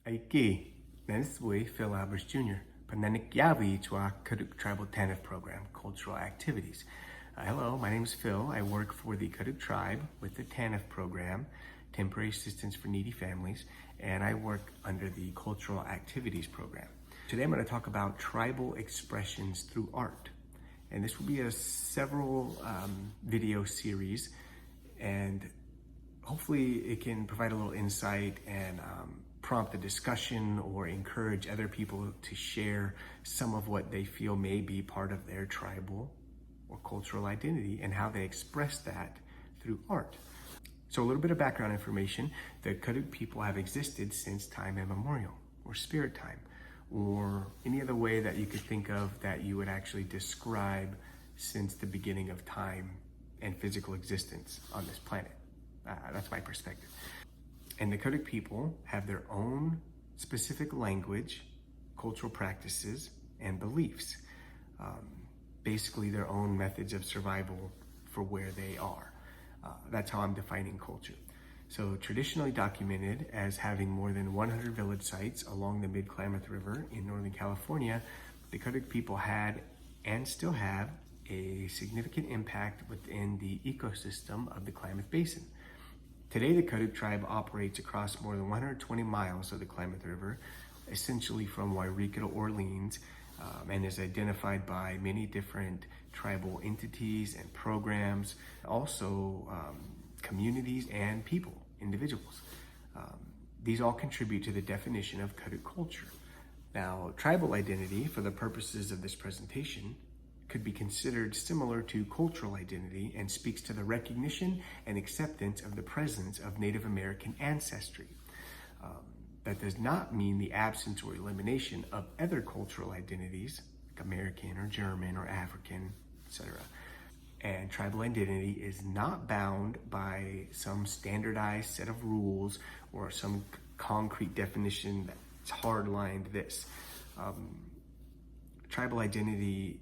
Aiki, Neswe Phil Albers Jr., Pananikiawi to our Kaduk Tribal TANF program, Cultural Activities. Hello, my name is Phil. I work for the Kaduk Tribe with the TANF program, Temporary Assistance for Needy Families, and I work under the Cultural Activities program. Today I'm going to talk about tribal expressions through art. And this will be a several video series, and hopefully it can provide a little insight and prompt a discussion or encourage other people to share some of what they feel may be part of their tribal or cultural identity and how they express that through art. So a little bit of background information. The Kaduk people have existed since time immemorial, or spirit time, or any other way that you could think of that you would actually describe since the beginning of time and physical existence on this planet. That's my perspective. And the Kaduk people have their own specific language, cultural practices, and beliefs. Basically their own methods of survival for where they are. That's how I'm defining culture. So traditionally documented as having more than 100 village sites along the Mid-Klamath River in Northern California, the Kaduk people had and still have a significant impact within the ecosystem of the Klamath Basin. Today, the Kaduk tribe operates across more than 120 miles of the Klamath River, essentially from Wairika to Orleans, and is identified by many different tribal entities and programs, also communities and people, individuals. These all contribute to the definition of Kaduk culture. Now, tribal identity, for the purposes of this presentation, could be considered similar to cultural identity and speaks to the recognition and acceptance of the presence of Native American ancestry. That does not mean the absence or elimination of other cultural identities, like American or German or African, etc. And tribal identity is not bound by some standardized set of rules or some concrete definition that's hard-lined this. Tribal identity,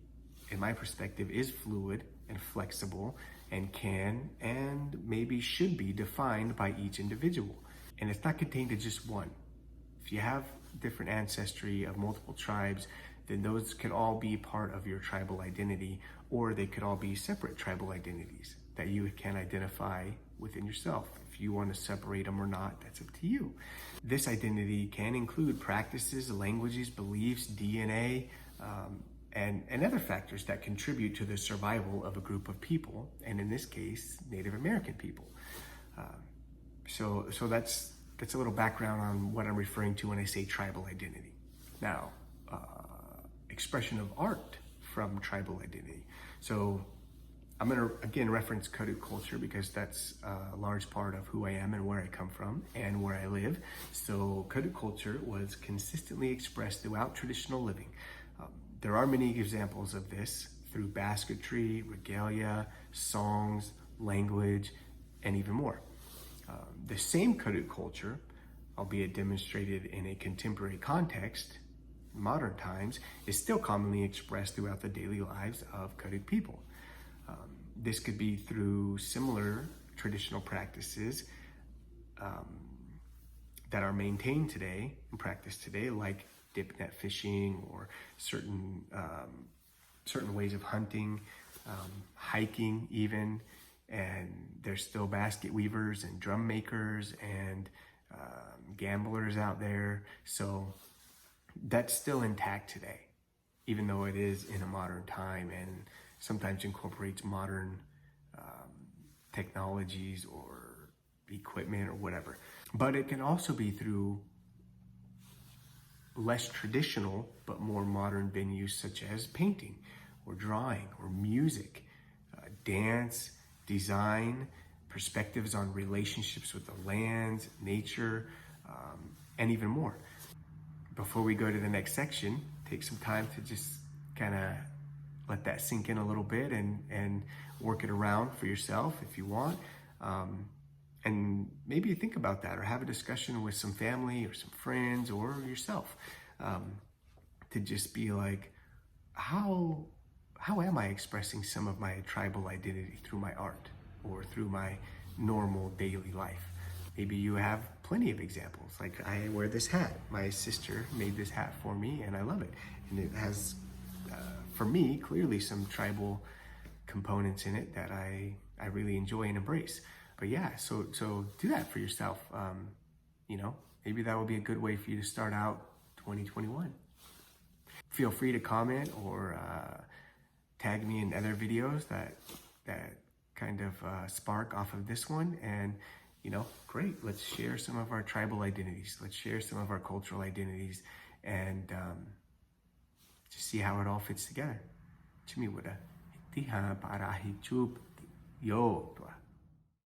in my perspective, is fluid and flexible and can and maybe should be defined by each individual. And it's not contained to just one. If you have different ancestry of multiple tribes, then those can all be part of your tribal identity, or they could all be separate tribal identities that you can identify within yourself. If you want to separate them or not, that's up to you. This identity can include practices, languages, beliefs, DNA, and other factors that contribute to the survival of a group of people, and in this case, Native American people. So that's a little background on what I'm referring to when I say tribal identity. Now, expression of art from tribal identity. So I'm going to again reference Kaduk culture because that's a large part of who I am and where I come from and where I live. So Kaduk culture was consistently expressed throughout traditional living. There are many examples of this through basketry, regalia, songs, language, and even more. The same Kaduk culture, albeit demonstrated in a contemporary context, in modern times, is still commonly expressed throughout the daily lives of Kaduk people. This could be through similar traditional practices that are maintained today and practiced today, like dip net fishing or certain ways of hunting, hiking even, and there's still basket weavers and drum makers and gamblers out there. So that's still intact today, even though it is in a modern time and sometimes incorporates modern technologies or equipment or whatever. But it can also be through less traditional but more modern venues such as painting or drawing or music, dance, design, perspectives on relationships with the land, nature, and even more. Before we go to the next section, take some time to just kind of let that sink in a little bit and work it around for yourself if you want. And maybe think about that or have a discussion with some family or some friends or yourself to just be like, how am I expressing some of my tribal identity through my art or through my normal daily life? Maybe you have plenty of examples. Like I wear this hat. My sister made this hat for me and I love it. And it has, for me, clearly some tribal components in it that I really enjoy and embrace. But yeah, so do that for yourself. You know, maybe that will be a good way for you to start out 2021. Feel free to comment or tag me in other videos that kind of spark off of this one. And you know, great, let's share some of our tribal identities. Let's share some of our cultural identities and just see how it all fits together. Chimiwada. Tiha para hichup yo.